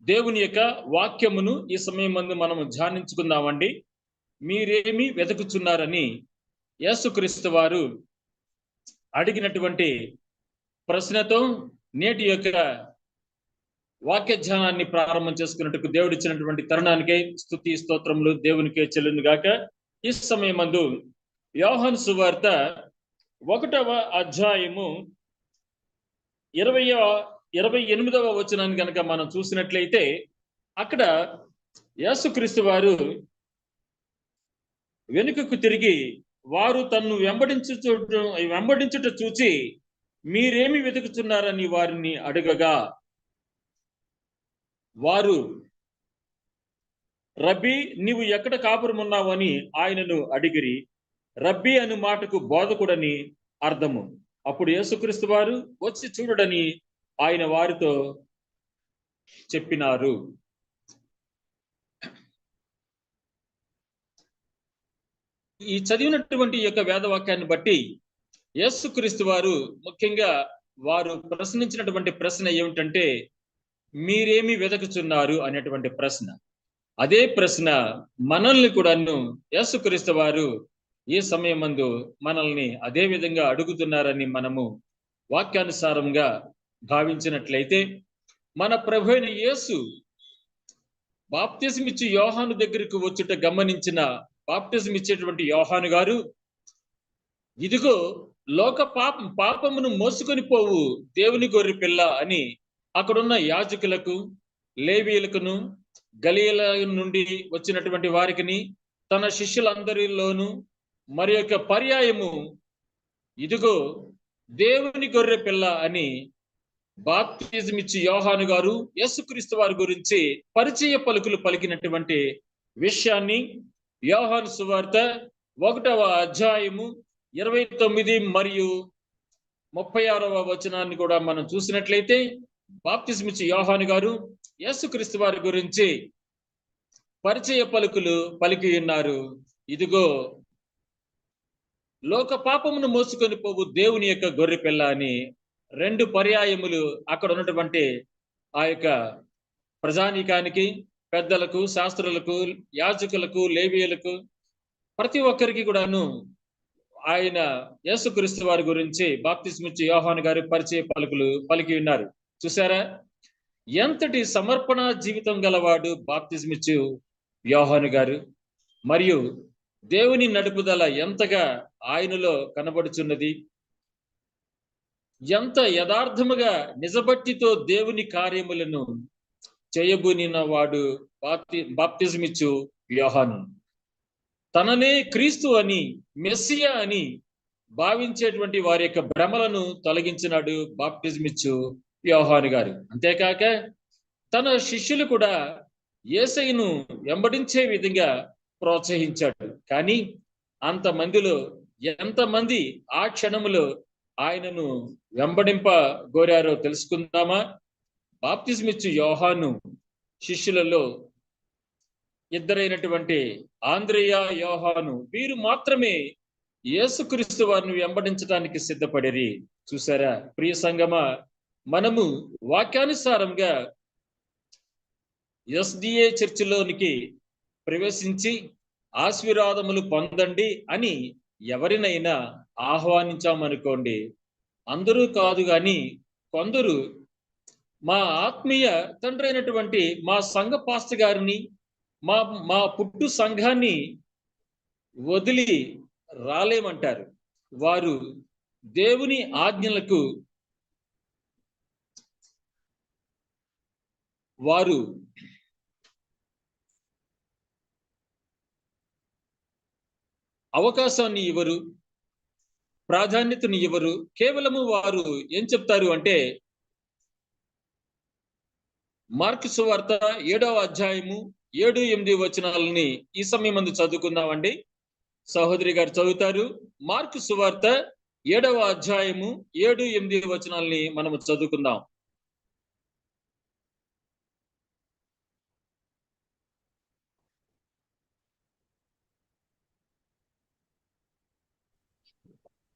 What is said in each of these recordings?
దేవుని యొక్క వాక్యమును ఈ సమయం మందు మనము ధ్యానించుకుందామండి. మీరేమి వెతుకుచున్నారని యేసుక్రీస్తు వారు అడిగినటువంటి ప్రశ్నతో నేటి యొక్క వాక్య ధ్యానాన్ని ప్రారంభం చేసుకున్నట్టుకు దేవుడు ఇచ్చినటువంటి తరుణానికై స్తుతి స్తోత్రములు దేవునికే చెల్లును గాక. ఈ సమయం మందు యోహాను సువార్త 1వ అధ్యాయము 28వ వచనాన్ని గనక మనం చూసినట్లయితే అక్కడ యేసుక్రీస్తు వారు వెనుకకు తిరిగి వారు తన్ను వెంబడించుట చూచి మీరేమి వెతుకుతున్నారని వారిని అడగగా వారు రబ్బీ నీవు ఎక్కడ కాపురమున్నావు అని ఆయనను అడిగిరి. రబ్బీ అను మాటకు బోధకుడని అర్థము. అప్పుడు యేసుక్రీస్తు వారు వచ్చి చూడడని ఆయన వారితో చెప్పినారు. ఈ చదివినటువంటి యొక్క వేదవాక్యాన్ని బట్టి యేసుక్రీస్తు వారు ముఖ్యంగా వారు ప్రశ్నించినటువంటి ప్రశ్న ఏమిటంటే మీరేమి వెతుకుచున్నారు అనేటువంటి ప్రశ్న. అదే ప్రశ్న మనల్ని కూడాను యేసుక్రీస్తు వారు ఈ సమయం మందు మనల్ని అదే విధంగా అడుగుతున్నారని మనము వాక్యానుసారంగా భావించినట్లయితే మన ప్రభు అయిన యేసు బాప్తిజం ఇచ్చి యోహాను దగ్గరికి వచ్చుట గమనించిన బాప్తిజం ఇచ్చేటువంటి యోహాను గారు ఇదిగో లోక పాపమును మోసుకొని పోవు దేవుని గొర్రె పిల్ల అని అక్కడున్న యాజకులకు లేవీయులకును గలీల నుండి వచ్చినటువంటి వారికిని తన శిష్యులందరిలోను మరి యొక్క పర్యాయము ఇదిగో దేవుని గొర్రె పిల్ల అని బాప్తిజం ఇచ్చి యోహాను గారు యేసుక్రీస్తు వారి గురించి పరిచయ పలుకులు పలికినటువంటి విషయాన్ని యోహాను సువార్త 1వ అధ్యాయము 29 మరియు 36వ వచనాన్ని కూడా మనం చూసినట్లయితే బాప్తిజం ఇచ్చి యోహాను గారు యేసుక్రీస్తు వారి గురించి పరిచయ పలుకులు పలికి ఉన్నారు. ఇదిగో లోక పాపమును మోసుకొని పోవు దేవుని యొక్క గొర్రె పిల్ల అని 2 పర్యాయములు అక్కడ ఉన్నటువంటి ఆ యొక్క ప్రజానీకానికి, పెద్దలకు, శాస్త్రులకు, యాజకులకు, లేవీయులకు ప్రతి ఒక్కరికి కూడాను ఆయన యేసుక్రీస్తు వారి గురించి బాప్తిజం ఇచ్చి యోహాను గారు పరిచయ పలుకులు పలికి ఉన్నారు. చూసారా ఎంతటి సమర్పణ జీవితం గలవాడు బాప్తిజం ఇచ్చి యోహాను గారు. మరియు దేవుని నడుపుదల ఎంతగా ఆయనలో కనబడుచున్నది. ఎంత యథార్థముగా నిజభక్తితో దేవుని కార్యములను చేయబూనిన వాడు బాప్తిజం ఇచ్చు యోహాను. తననే క్రీస్తు అని, మెస్సియా అని భావించేటువంటి వారి యొక్క భ్రమలను తొలగించినాడు బాప్తిజం ఇచ్చు యోహాను గారు. అంతేకాక తన శిష్యులు కూడా యేసయ్యను వెంబడించే విధంగా ప్రోత్సహించాడు. కానీ అంతమందిలో ఎంతమంది ఆ క్షణములో ఆయనను వెంబడింప గోరారో తెలుసుకుందామా? బాప్తిజం ఇచ్చు యోహాను శిష్యులలో ఇద్దరైనటువంటి ఆంద్రేయ, యోహాను వీరు మాత్రమే యేసుక్రీస్తు వారిని వెంబడించడానికి సిద్ధపడిరి. చూసారా ప్రియ సంగమా, మనము వాక్యానుసారంగా ఎస్డిఏ చర్చిలోనికి ప్రవేశించి ఆశీర్వాదములు పొందండి అని ఎవరినైనా ఆహ్వానించామనుకోండి, అందరూ కాదు కానీ కొందరు మా ఆత్మీయ తండ్రి అయినటువంటి మా సంఘ పాస్టర్ గారిని, మా పుట్టు సంఘాన్ని వదిలి రాలేమంటారు. వారు దేవుని ఆజ్ఞలకు వారు అవకాశాన్ని ఇవ్వరు, ప్రాధాన్యతని ఇవ్వరు. కేవలము వారు ఏం చెప్తారు అంటే మార్కు సువార్త 7వ అధ్యాయము 7-8 వచనాలని ఈ సమయం మందు చదువుకుందామండి. సహోదరి గారు చదువుతారు. మార్కు సువార్త 7వ అధ్యాయము 7-8 వచనాలని మనము చదువుకుందాం.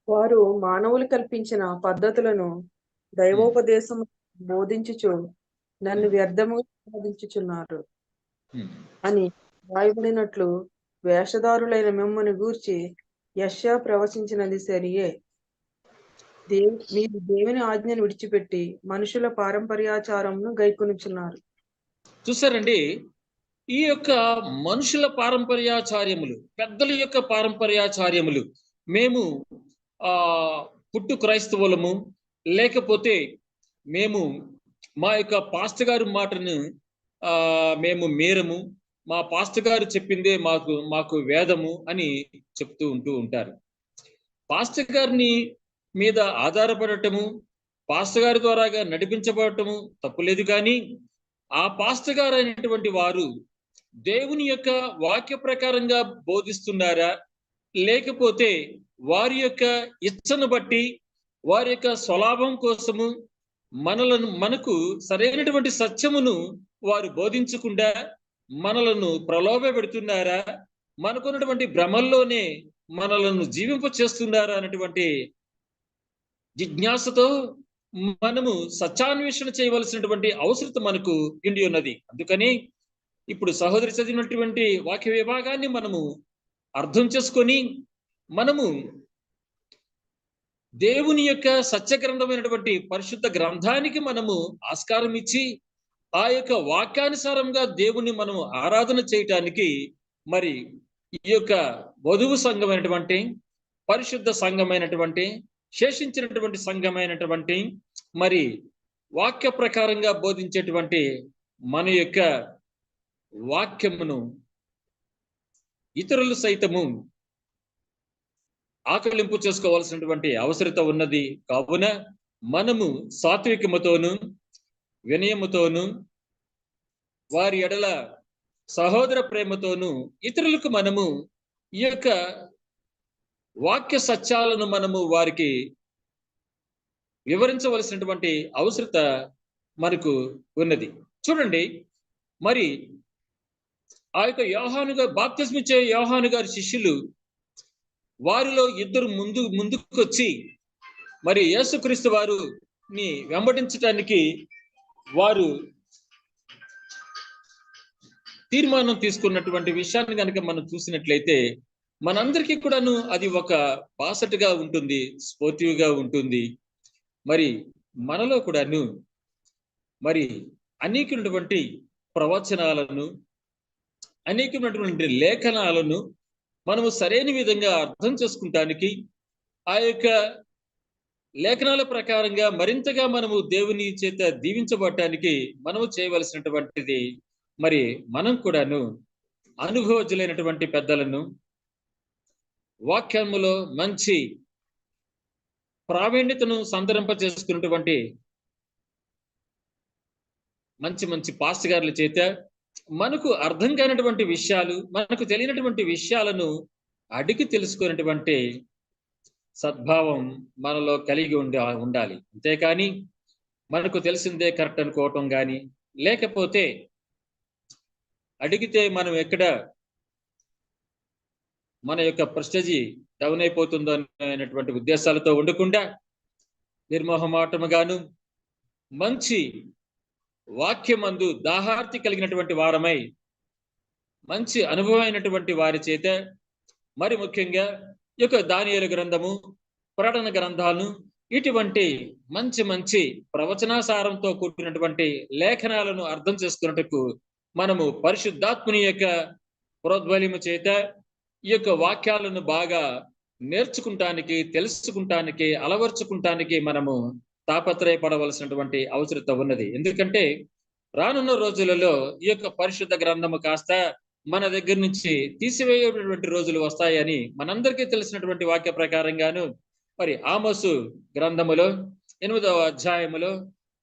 వారు మానవులు కల్పించిన పద్ధతులను దైవోపదేశం బోధించుచు నన్ను వ్యర్థముగా ఆరాధించుచున్నారు అని రాయబడినట్లు వేషధారులైన మిమ్మల్ని గూర్చి యెషయా ప్రవచించినది సరియే. మీరు దేవుని ఆజ్ఞను విడిచిపెట్టి మనుషుల పారంపర్యాచారమును గైకొనుచున్నారు. చూసారండి, ఈ యొక్క మనుషుల పారంపర్యాచార్యములు, పెద్దల యొక్క పారంపర్యాచార్యములు, మేము పుట్టు క్రైస్తవులము, లేకపోతే మేము మా యొక్క పాస్టర్ గారి మాటను మేము మేరము, మా పాస్టర్ గారు చెప్పిందే మాకు వేదము అని చెప్తూ ఉంటారు. పాస్టర్ గారిని మీద ఆధారపడటము, పాస్టర్ గారి ద్వారాగా నడిపించబడటము తప్పులేదు, కానీ ఆ పాస్టర్ గారు అయినటువంటి వారు దేవుని యొక్క వాక్య ప్రకారంగా బోధిస్తున్నారా, లేకపోతే వారి యొక్క ఇచ్చను బట్టి వారి యొక్క స్వలాభం కోసము మనకు సరైనటువంటి సత్యమును వారు బోధించకుండా మనలను ప్రలోభ పెడుతున్నారా, మనకున్నటువంటి భ్రమల్లోనే మనలను జీవింప చేస్తున్నారా అనేటువంటి జిజ్ఞాసతో మనము సత్యాన్వేషణ చేయవలసినటువంటి అవసరం మనకు ఉండి ఉన్నది. అందుకని ఇప్పుడు సహోదరి చదివినటువంటి వాక్య విభాగాన్ని మనము అర్థం చేసుకొని మనము దేవుని యొక్క సత్య గ్రంథమైనటువంటి పరిశుద్ధ గ్రంథానికి మనము ఆస్కారం ఇచ్చి ఆ యొక్క వాక్యానుసారంగా దేవుని మనము ఆరాధన చేయటానికి మరి ఈ యొక్క వధువు సంఘమైనటువంటి పరిశుద్ధ సంఘమైనటువంటి శేషించినటువంటి సంఘమైనటువంటి మరి వాక్య ప్రకారంగా బోధించేటువంటి మన యొక్క వాక్యమును ఇతరులు సైతము ఆకలింపు చేసుకోవాల్సినటువంటి అవసరత ఉన్నది. కావున మనము సాత్వికముతోను వినయముతోను వారి ఎడల సహోదర ప్రేమతోను ఇతరులకు మనము ఈ యొక్క వాక్య సత్యాలను మనము వారికి వివరించవలసినటువంటి అవసరత మనకు ఉన్నది. చూడండి, మరి ఆ యొక్క యోహానుగా బాప్తిస్మిచ్చే యోహాను గారి శిష్యులు వారిలో ఇద్దరు ముందుకొచ్చి మరి యేసుక్రీస్తు వారిని వెంబడించడానికి వారు తీర్మానం తీసుకున్నటువంటి విషయాన్ని కనుక మనం చూసినట్లయితే మనందరికీ కూడాను అది ఒక బాసటగా ఉంటుంది, స్ఫూర్తిగా ఉంటుంది. మరి మనలో కూడాను మరి అనేకమైనటువంటి ప్రవచనాలను, అనేకమైనటువంటి లేఖనాలను మనము సరైన విధంగా అర్థం చేసుకుంటానికి, ఆ యొక్క లేఖనాల ప్రకారంగా మరింతగా మనము దేవుని చేత దీవించబడటానికి మనము చేయవలసినటువంటిది మరి మనం కూడాను అనుభవజ్ఞులైనటువంటి పెద్దలను, వాక్యములో మంచి ప్రావీణ్యతను సంతరింప చేసుకున్నటువంటి మంచి మంచి పాస్టర్ గారుల చేత మనకు అర్థం కానటువంటి విషయాలు, మనకు తెలియనటువంటి విషయాలను అడిగి తెలుసుకునేటువంటి సద్భావం మనలో కలిగి ఉండాలి. అంతేకాని మనకు తెలిసిందే కరెక్ట్ అనుకోవటం కానీ, లేకపోతే అడిగితే మనం ఎక్కడ మన యొక్క ప్రెస్టేజీ డౌన్ అయిపోతుందో అనేటువంటి ఉద్దేశాలతో ఉండకుండా నిర్మోహమాటముగాను మంచి వాక్యమందు దాహార్తి కలిగినటువంటి వారమై మంచి అనుభవమైనటువంటి వారి చేత, మరి ముఖ్యంగా ఈ యొక్క దానియేలు గ్రంథము, ప్రకటన గ్రంథాలను, ఇటువంటి మంచి మంచి ప్రవచనాసారంతో కూడినటువంటి లేఖనాలను అర్థం చేసుకున్నట్టుకు మనము పరిశుద్ధాత్మని యొక్క ప్రోద్బల్యము చేత ఈ యొక్క వాక్యాలను బాగా నేర్చుకుంటానికి, తెలుసుకుంటానికి, అలవర్చుకుంటానికి మనము తాపత్రయపడవలసినటువంటి అవసరత ఉన్నది. ఎందుకంటే రానున్న రోజులలో ఈ యొక్క పరిశుద్ధ గ్రంథము కాస్త మన దగ్గర నుంచి తీసివేయబడినటువంటి రోజులు వస్తాయని మనందరికీ తెలిసినటువంటి వాక్య ప్రకారంగాను మరి ఆమోసు గ్రంథములో 8వ అధ్యాయములో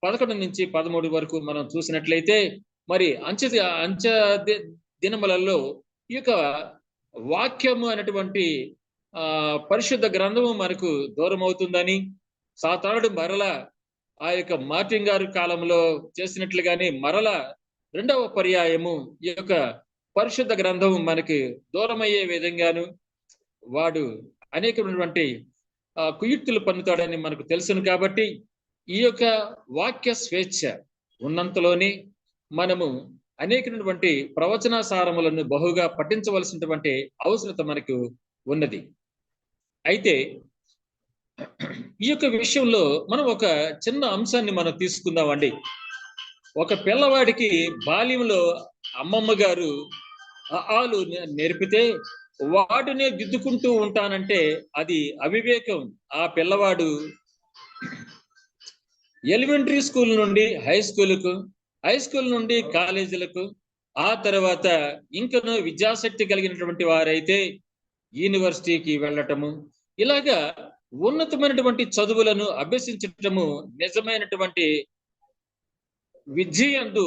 11 నుంచి 13 వరకు మనం చూసినట్లయితే మరి అంచె దినములలో ఈ యొక్క వాక్యము అనేటువంటి పరిశుద్ధ గ్రంథము మనకు దూరం అవుతుందని, సాతానుడు మరల ఆ యొక్క మార్టిన్ గారి కాలంలో చేసినట్లుగానే మరల రెండవ పర్యాయము ఈ యొక్క పరిశుద్ధ గ్రంథము మనకి దూరమయ్యే విధంగాను వాడు అనేకమైనటువంటి కుయుక్తులు పన్నుతాడని మనకు తెలుసును. కాబట్టి ఈ యొక్క వాక్య స్వేచ్ఛ, ఉన్నంతలోనే మనము అనేకమైనటువంటి ప్రవచన సారములను బహుగా పఠించవలసినటువంటి అవసరత మనకు ఉన్నది. అయితే ఈ యొక్క విషయంలో మనం ఒక చిన్న అంశాన్ని మనం తీసుకుందామండి. ఒక పిల్లవాడికి బాల్యంలో అమ్మమ్మ గారు ఆలు నేర్పితే వాటినే దిద్దుకుంటూ ఉంటానంటే అది అవివేకం. ఆ పిల్లవాడు ఎలిమెంటరీ స్కూల్ నుండి హై స్కూల్ నుండి కాలేజీలకు, ఆ తర్వాత ఇంకనూ విద్యాశక్తి కలిగినటువంటి వారైతే యూనివర్సిటీకి వెళ్ళటము, ఇలాగా ఉన్నతమైనటువంటి చదువులను అభ్యసించటము నిజమైనటువంటి విద్య యందు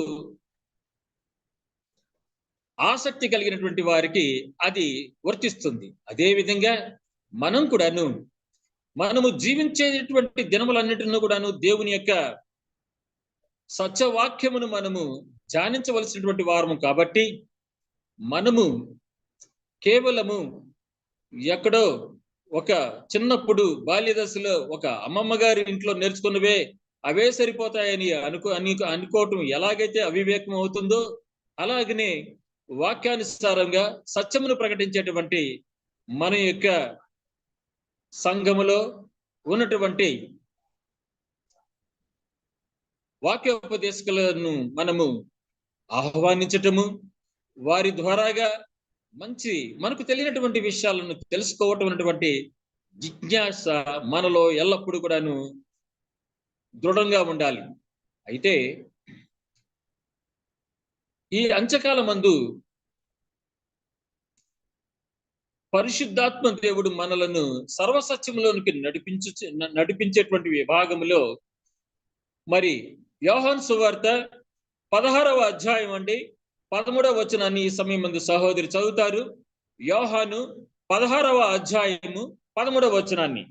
ఆసక్తి కలిగినటువంటి వారికి అది వర్తిస్తుంది. అదే విధంగా మనం కూడాను మనము జీవించేటువంటి దినములన్నిటిని కూడాను దేవుని యొక్క సత్యవాక్యమును మనము ధ్యానించవలసినటువంటి వారము కాబట్టి మనము కేవలము ఎక్కడో ఒక చిన్నప్పుడు బాల్య దశలో ఒక అమ్మమ్మ గారి ఇంట్లో నేర్చుకున్నవే అవే సరిపోతాయని అనుకోవటం ఎలాగైతే అవివేకం అవుతుందో, అలాగనే వాక్యానుసారంగా సత్యమును ప్రకటించేటువంటి మన యొక్క సంఘములో ఉన్నటువంటి వాక్యోపదేశకులను మనము ఆహ్వానించటము, వారి ద్వారాగా మంచి మనకు తెలియనటువంటి విషయాలను తెలుసుకోవటం అనేటువంటి జిజ్ఞాస మనలో ఎల్లప్పుడూ కూడాను దృఢంగా ఉండాలి. అయితే ఈ అంత్యకాలమందు పరిశుద్ధాత్మ దేవుడు మనలను సర్వసత్యంలోనికి నడిపించేటువంటి విభాగంలో మరి యోహాను సువార్త 16వ అధ్యాయం అండి 13వ వచనాన్ని ఈ సమయం ముందు సహోదరి చదువుతారు. యోహాను 16వ అధ్యాయము 13వ వచనాన్ని.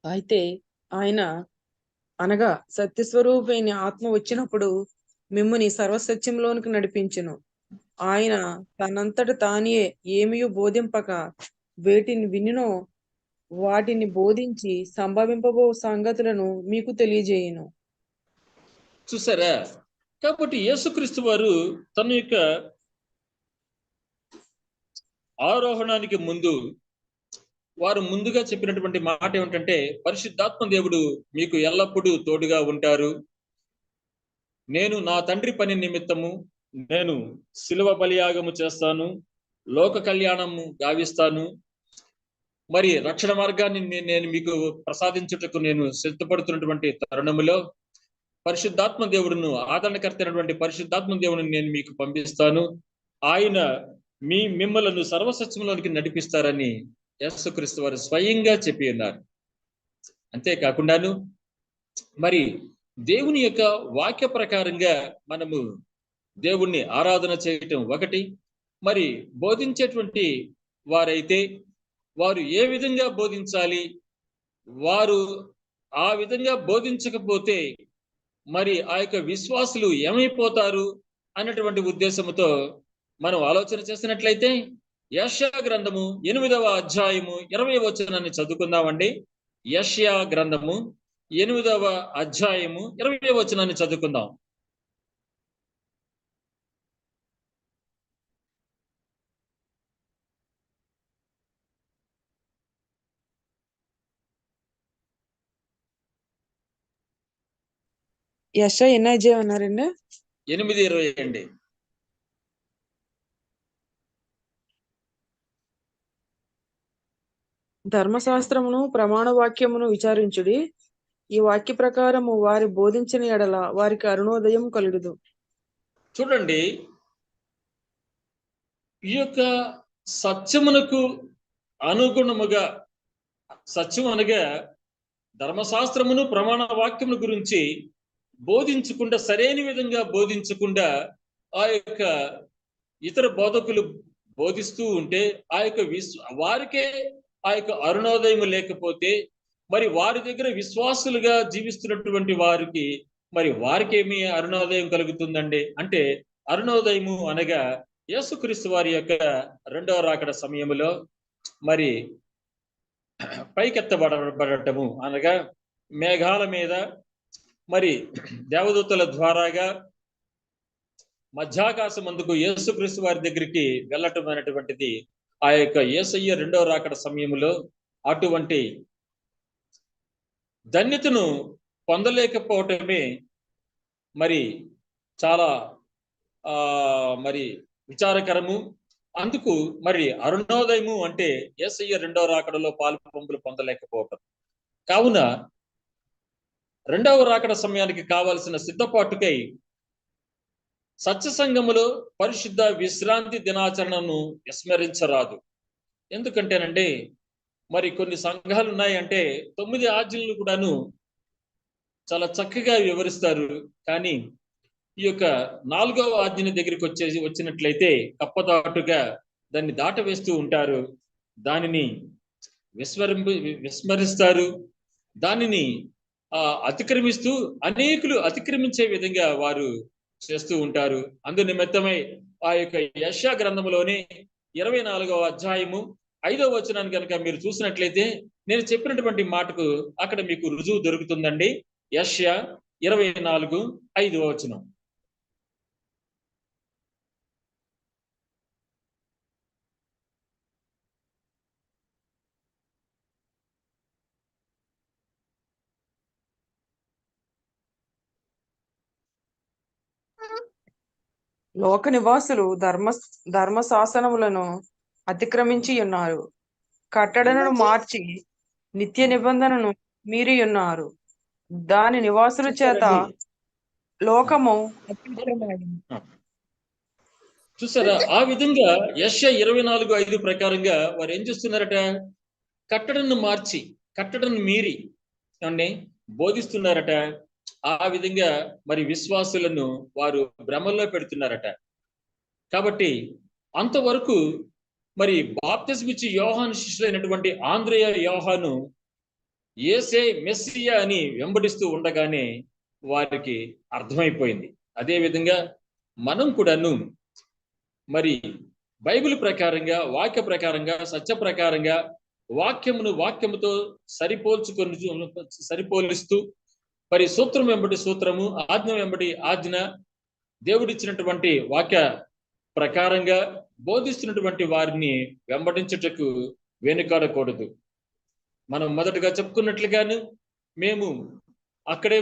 అయితే ఆయన అనగా సత్యస్వరూపైన ఆత్మ వచ్చినప్పుడు మిమ్ముని సర్వసత్యంలోనికి నడిపించును. ఆయన తనంతట తానే ఏమియు బోధింపక వేటిని వినినో వాటిని బోధించి సంభవింపబో సంగతులను మీకు తెలియజేయును. చూసారా? కాబట్టి యేసుక్రీస్తు వారు తన యొక్క ఆరోహణానికి ముందు వారు ముందుగా చెప్పినటువంటి మాట ఏమిటంటే, పరిశుద్ధాత్మ దేవుడు మీకు ఎల్లప్పుడూ తోడుగా ఉంటారు. నేను నా తండ్రి పని నిమిత్తము నేను శిలువ బలియాగము చేస్తాను, లోక కళ్యాణము గావిస్తాను, మరి రక్షణ మార్గాన్ని నేను మీకు ప్రసాదించుటకు నేను సిద్ధపడుతున్నటువంటి తరుణములో పరిశుద్ధాత్మ దేవుడును, ఆదరణకర్త అయినటువంటి పరిశుద్ధాత్మ దేవుడిని నేను మీకు పంపిస్తాను. ఆయన మిమ్మలను సర్వసత్యంలోనికి నడిపిస్తారని యేసుక్రీస్తు వారు స్వయంగా చెప్పి ఉన్నారు. అంతేకాకుండాను మరి దేవుని యొక్క వాక్య ప్రకారంగా మనము దేవుణ్ణి ఆరాధన చేయటం ఒకటి, మరి బోధించేటువంటి వారైతే వారు ఏ విధంగా బోధించాలి, వారు ఆ విధంగా బోధించకపోతే మరి ఆ యొక్క విశ్వాసులు ఏమైపోతారు అన్నటువంటి ఉద్దేశంతో మనం ఆలోచన చేసినట్లయితే యెషయా గ్రంథము 8వ అధ్యాయము 20వ వచనాన్ని చదువుకుందామండి. యెషయా గ్రంథము 8వ అధ్యాయము 20వ వచనాన్ని చదువుకుందాం. యెషయా ఎన్ని అధ్యాయం అన్నారండి? 8:20 అండి. ధర్మశాస్త్రమును ప్రమాణ వాక్యమును విచారించుడి. ఈ వాక్య ప్రకారము వారి బోధించిన ఎడల వారికి అరుణోదయం కలుగుదు. చూడండి, ఈ యొక్క సత్యమునకు అనుగుణముగా, సత్యం అనగా ధర్మశాస్త్రమును ప్రమాణ వాక్యముల గురించి బోధించకుండా, సరైన విధంగా బోధించకుండా ఆ యొక్క ఇతర బోధకులు బోధిస్తూ ఉంటే ఆ యొక్క వారికే ఆ యొక్క అరుణోదయం లేకపోతే మరి వారి దగ్గర విశ్వాసులుగా జీవిస్తున్నటువంటి వారికి మరి వారికి ఏమి అరుణోదయం కలుగుతుందండి అంటే, అరుణోదయము అనగా యేసుక్రీస్తు వారి యొక్క రెండవ రాకడ సమయంలో మరి పైకెత్తబడటము అనగా మేఘాల మీద మరి దేవదూతల ద్వారాగా మధ్యాకాశం అందుకు యేసుక్రీస్తు వారి దగ్గరికి వెళ్ళటం అనేటువంటిది ఆ యొక్క యేసయ్య రెండవ రాకడ సమయంలో అటువంటి ధన్యతను పొందలేకపోవటమే మరి చాలా మరి విచారకరము. అందుకు మరి అరుణోదయము అంటే యేసయ్య రెండవ రాకడలో పాలు పంపులు పొందలేకపోవటం. కావున రెండవ రాకడ సమయానికి కావలసిన సిద్ధపాటుకై సత్య సంఘములో పరిశుద్ధ విశ్రాంతి దినాచరణను విస్మరించరాదు. ఎందుకంటేనండి మరి కొన్ని సంఘాలు ఉన్నాయంటే 9 ఆజ్ఞలను కూడాను చాలా చక్కగా వివరిస్తారు. కానీ ఈ యొక్క 4వ ఆజ్ఞ దగ్గరికి వచ్చినట్లయితే కప్పదాటుగా దాన్ని దాటవేస్తూ ఉంటారు. దానిని విస్మరిస్తారు. దానిని అతిక్రమిస్తూ అనేకులు అతిక్రమించే విధంగా వారు చేస్తూ ఉంటారు. అందు నిమిత్తమై ఆ యొక్క యెషయా గ్రంథంలోని 24వ అధ్యాయము 5వ వచనాన్ని కనుక మీరు చూసినట్లయితే నేను చెప్పినటువంటి మాటకు అక్కడ మీకు రుజువు దొరుకుతుందండి. యెషయా 24:5వ వచనం. లోక నివాసులు ధర్మశాసనములను అతిక్రమించి ఉన్నారు, కట్టడను మార్చి నిత్య నిబంధనను మీరి ఉన్నారు. దాని నివాసుల చేత లోకము చూసారా? ఆ విధంగా యెషయా 24:5 ప్రకారంగా వారు ఏం చేస్తున్నారట? కట్టడను మార్చి కట్టడను మీరి ఏమండి బోధిస్తున్నారట. ఆ విధంగా మరి విశ్వాసులను వారు భ్రమల్లో పెడుతున్నారట. కాబట్టి అంతవరకు మరి బాప్తిస్మిచ్చి యోహాను శిష్యులైనటువంటి ఆంద్రేయ యోహాను యేసే మెస్సియా అని వెంబడిస్తూ ఉండగానే వారికి అర్థమైపోయింది. అదే విధంగా మనం కూడాను మరి బైబిల్ ప్రకారంగా, వాక్య ప్రకారంగా, సత్య ప్రకారంగా వాక్యమును వాక్యముతో సరిపోలిస్తూ మరి సూత్రం వెంబడి సూత్రము, ఆజ్ఞ వెంబడి ఆజ్ఞ, దేవుడిచ్చినటువంటి వాక్య ప్రకారంగా బోధిస్తున్నటువంటి వారిని వెంబడించుటకు వెనుకాడకూడదు. మనం మొదటగా చెప్పుకున్నట్లుగాను మేము అక్కడే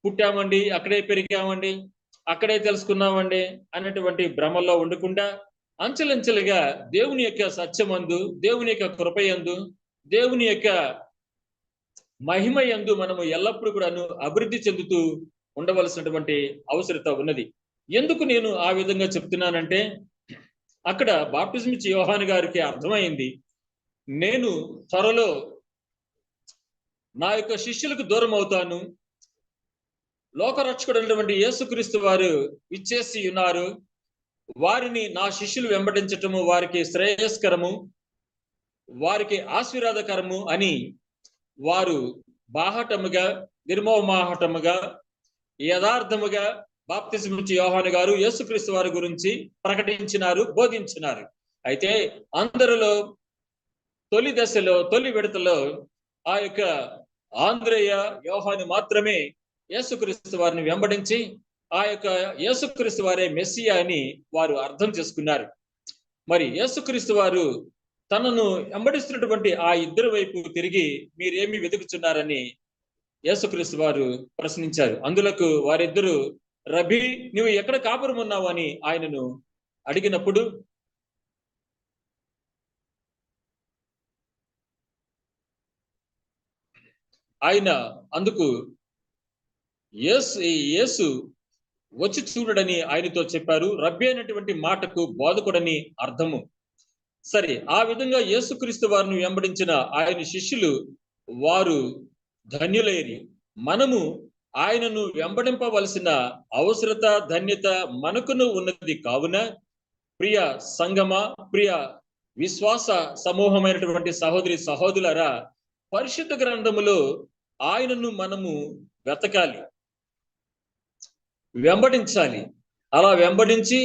పుట్టామండి, అక్కడే పెరిగామండి, అక్కడే తెలుసుకున్నామండి అనేటువంటి భ్రమల్లో ఉండకుండా అంచెలంచెలుగా దేవుని యొక్క సత్యమందు, దేవుని యొక్క కృపయందు, దేవుని యొక్క మహిమయందు మనము ఎల్లప్పుడూ కూడాను అభివృద్ధి చెందుతూ ఉండవలసినటువంటి అవసరత ఉన్నది. ఎందుకు నేను ఆ విధంగా చెప్తున్నానంటే అక్కడ బాప్టిజం ఇచ్చే యోహాను గారికి అర్థమైంది, నేను త్వరలో నా యొక్క శిష్యులకు దూరం అవుతాను, లోకరక్షకుడైనటువంటి యేసుక్రీస్తు వారు ఇచ్చేసి ఉన్నారు, వారిని నా శిష్యులు వెంబడించటము వారికి శ్రేయస్కరము, వారికి ఆశీర్వాదకరము అని వారు బాహటముగా, నిర్మోహమాహటముగా, యథార్థముగా బాప్తిజం ఇచ్చే యోహాను గారు యేసుక్రీస్తు వారి గురించి ప్రకటించినారు, బోధించినారు. అయితే అందరిలో తొలి దశలో, తొలి విడతలో ఆ యొక్క ఆంద్రేయ యోహాను మాత్రమే యేసుక్రీస్తు వారిని వెంబడించి ఆ యొక్క యేసుక్రీస్తు వారే మెస్సియా అని వారు అర్థం చేసుకున్నారు. మరి యేసుక్రీస్తు వారు తనను వెంబడిస్తున్నటువంటి ఆ ఇద్దరు వైపు తిరిగి మీరేమి వెతుకుతున్నారని యేసుక్రీస్తు వారు ప్రశ్నించారు. అందులకు వారిద్దరు, రబీ, నువ్వు ఎక్కడ కాపురం ఉన్నావు అని ఆయనను అడిగినప్పుడు ఆయన అందుకు యేసు వచ్చి చూడడని ఆయనతో చెప్పారు. రబ్బీ అనేటువంటి మాటకు బోధకుడని అర్థము. సరే, ఆ విధంగా యేసుక్రీస్తు వారిని వెంబడించిన ఆయన శిష్యులు వారు ధన్యులైరి. మనము ఆయనను వెంబడింపవలసిన అవసరత, ధన్యత మనకును ఉన్నది. కావున ప్రియ సంగమ, ప్రియ విశ్వాస సమూహమైనటువంటి సహోదరి సహోదరులారా, పరిశుద్ధ గ్రంథములో ఆయనను మనము వెతకాలి, వెంబడించాలి. అలా వెంబడించి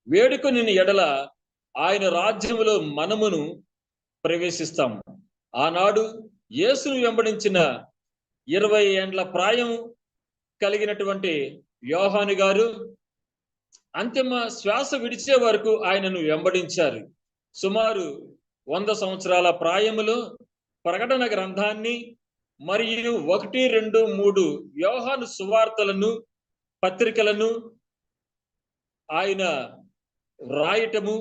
వేడుకొని ఎడల ఆయన రాజ్యములో మనమును ప్రవేశిస్తాము. ఆనాడు యేసును వెంబడించిన 20 ఏండ్ల ప్రాయం కలిగినటువంటి యోహాను గారు అంతిమ శ్వాస విడిచే వరకు ఆయనను వెంబడించారు. సుమారు 100 సంవత్సరాల ప్రాయములో ప్రకటన గ్రంథాన్ని మరియు 1, 2, 3 యోహాను సువార్తలను పత్రికలను ఆయన రాయటము,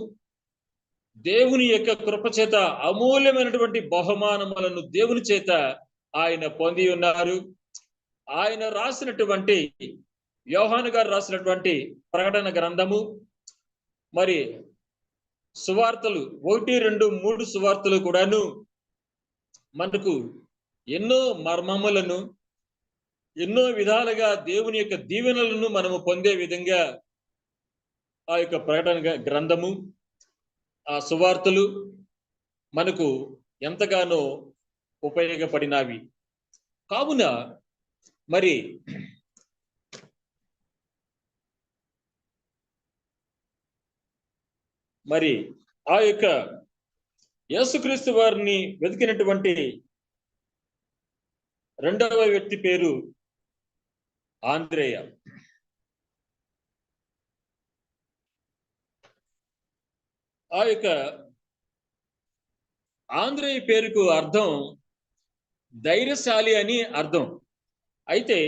దేవుని యొక్క కృప చేత అమూల్యమైనటువంటి బహుమానములను దేవుని చేత ఆయన పొంది ఉన్నారు. ఆయన రాసినటువంటి యోహాను గారు రాసినటువంటి ప్రకటన గ్రంథము మరి సువార్తలు 1, 2, 3 సువార్తలు కూడాను మనకు ఎన్నో మర్మములను ఎన్నో విధాలుగా దేవుని యొక్క దీవెనలను మనము పొందే విధంగా ఆ యొక్క ప్రకటన గ్రంథము ఆ సువార్తలు మనకు ఎంతగానో ఉపయోగపడినవి. కావున మరి ఆ యొక్క యేసుక్రీస్తు వారిని వెతికినటువంటి రెండవ వ్యక్తి పేరు ఆంద్రేయ. ఆ యొక్క ఆంద్రేయ పేరుకు అర్థం ధైర్యశాలి అని అర్థం. అయితే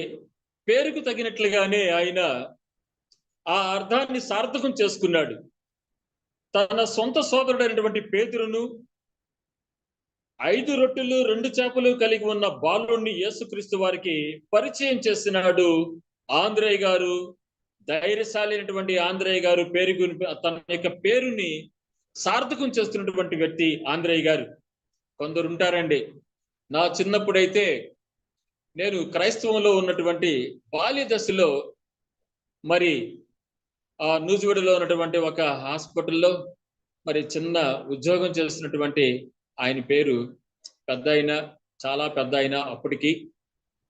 పేరుకు తగినట్లుగానే ఆయన ఆ అర్థాన్ని సార్థకం చేసుకున్నాడు. తన సొంత సోదరుడైనటువంటి పేతురును 5 రొట్టెలు 2 చేపలు కలిగి ఉన్న బాలుడిని యేసుక్రీస్తు వారికి పరిచయం చేసినాడు ఆంద్రేయ గారు. ధైర్యశాలి అయినటువంటి ఆంద్రేయ గారు తన యొక్క పేరుని సార్థకం చేస్తున్నటువంటి వ్యక్తి ఆంద్రేయ గారు. కొందరు ఉంటారండి, నా చిన్నప్పుడైతే నేను క్రైస్తవంలో ఉన్నటువంటి బాల్య దశలో మరి ఆ నూజివీడులో ఉన్నటువంటి ఒక హాస్పిటల్లో మరి చిన్న ఉద్యోగం చేస్తున్నటువంటి ఆయన పేరు చాలా పెద్ద ఆయన అప్పటికి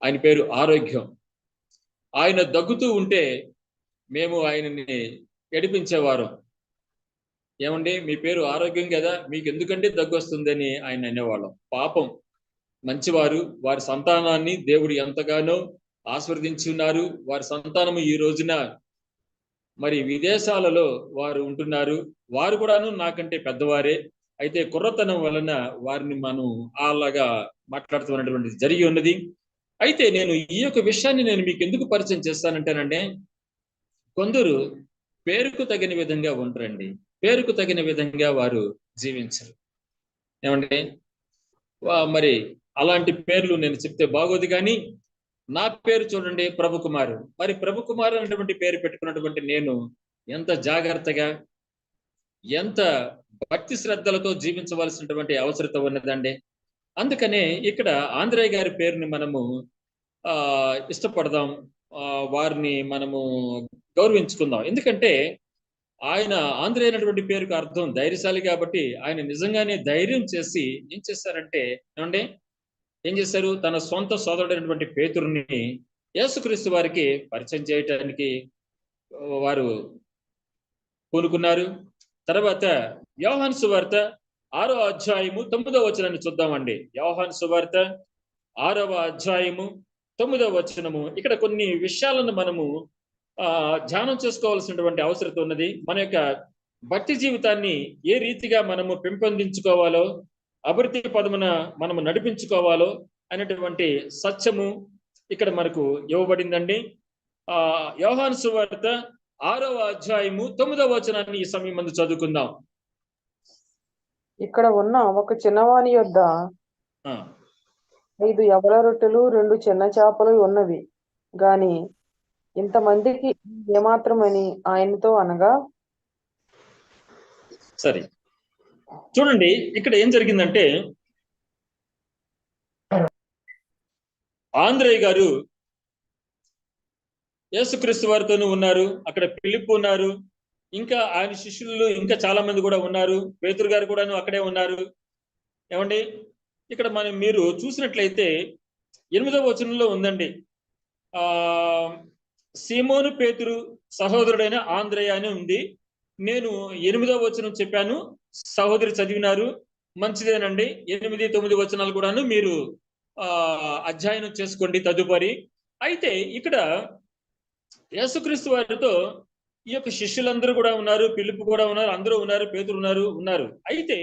ఆయన పేరు ఆరోగ్యం. ఆయన దగ్గుతూ ఉంటే మేము ఆయనని ఏడిపించేవారు. ఏమండి, మీ పేరు ఆరోగ్యం కదా, మీకు ఎందుకంటే దగ్గు వస్తుందని ఆయన అనేవాళ్ళం. పాపం మంచివారు, వారి సంతానాన్ని దేవుడు ఎంతగానో ఆశీర్వదించి ఉన్నారు. వారి సంతానము ఈ రోజున మరి విదేశాలలో వారు ఉంటున్నారు. వారు కూడాను నాకంటే పెద్దవారే. అయితే కుర్రతనం వలన వారిని మనం అలాగా మాట్లాడుతున్నటువంటి జరిగి ఉన్నది. అయితే నేను ఈ యొక్క విషయాన్ని నేను మీకు ఎందుకు పరిచయం చేస్తానంటేనండి, కొందరు పేరుకు తగిన విధంగా ఉండరండి, పేరుకు తగిన విధంగా వారు జీవించరు. ఏమండి, మరి అలాంటి పేర్లు నేను చెప్తే బాగోదు. కానీ నా పేరు చూడండి, ప్రభుకుమారు. మరి ప్రభుకుమారు అనేటువంటి పేరు పెట్టుకున్నటువంటి నేను ఎంత జాగ్రత్తగా ఎంత భక్తి శ్రద్ధలతో జీవించవలసినటువంటి అవసరత ఉన్నదండి. అందుకనే ఇక్కడ ఆంద్రేయ గారి పేరుని మనము ఇష్టపడదాం, వారిని మనము గౌరవించుకుందాం. ఎందుకంటే ఆయన ఆంద్రేయ అనేటువంటి పేరుకు అర్థం ధైర్యశాలి కాబట్టి ఆయన నిజంగానే ధైర్యం చేసి ఏం చేశారంటే, ఏం చేశారు, తన సొంత సోదరుడైనటువంటి పేతురుని యేసుక్రీస్తు వారికి పరిచయం చేయటానికి వారు పూనుకున్నారు. తర్వాత యోహాను సువార్త 6వ అధ్యాయము 9వ వచనాన్ని చూద్దామండి. యోహాను సువార్త 6వ అధ్యాయము 9వ వచనము. ఇక్కడ కొన్ని విషయాలను మనము ధ్యానం చేసుకోవాల్సినటువంటి అవసరం ఉన్నది. మన యొక్క భక్తి జీవితాన్ని ఏ రీతిగా మనము పెంపొందించుకోవాలో, అభివృద్ధి పదమున మనము నడిపించుకోవాలో అనేటువంటి సత్యము ఇక్కడ మనకు ఇవ్వబడిందండి. యోహాను సువార్త 6వ అధ్యాయము 9వ వచనాన్ని ఈ సమయం ముందు చదువుకుందాం. ఇక్కడ ఉన్న ఒక చిన్నవాని యొద్ద 5 యవల రొట్టెలు 2 చిన్న చేపలు ఉన్నవి గాని ఇంతమందికి ఏమాత్రమని ఆయనతో అనగా. సరే, చూడండి ఇక్కడ ఏం జరిగిందంటే, ఆంద్రేయ గారు యేసుక్రీస్తు వారితోనూ ఉన్నారు, అక్కడ ఫిలిప్పు ఉన్నారు, ఇంకా ఆయన శిష్యులు ఇంకా చాలా మంది కూడా ఉన్నారు, పేతురు గారు కూడాను అక్కడే ఉన్నారు. ఏమండి, ఇక్కడ మీరు చూసినట్లయితే 8వ వచనంలో ఉందండి, సీమోను పేతురు సహోదరుడైన ఆంద్రేయ అని ఉంది. నేను 8వ వచనం చెప్పాను, సహోదరి చదివినారు. మంచిదేనండి. 8, 9 వచనాలు కూడాను మీరు అధ్యయనం చేసుకోండి తదుపరి. అయితే ఇక్కడ యేసుక్రీస్తు వారితో ఈ యొక్క శిష్యులందరూ కూడా ఉన్నారు, ఫిలిప్పు కూడా ఉన్నారు, అందరూ ఉన్నారు, పేతురు ఉన్నారు. అయితే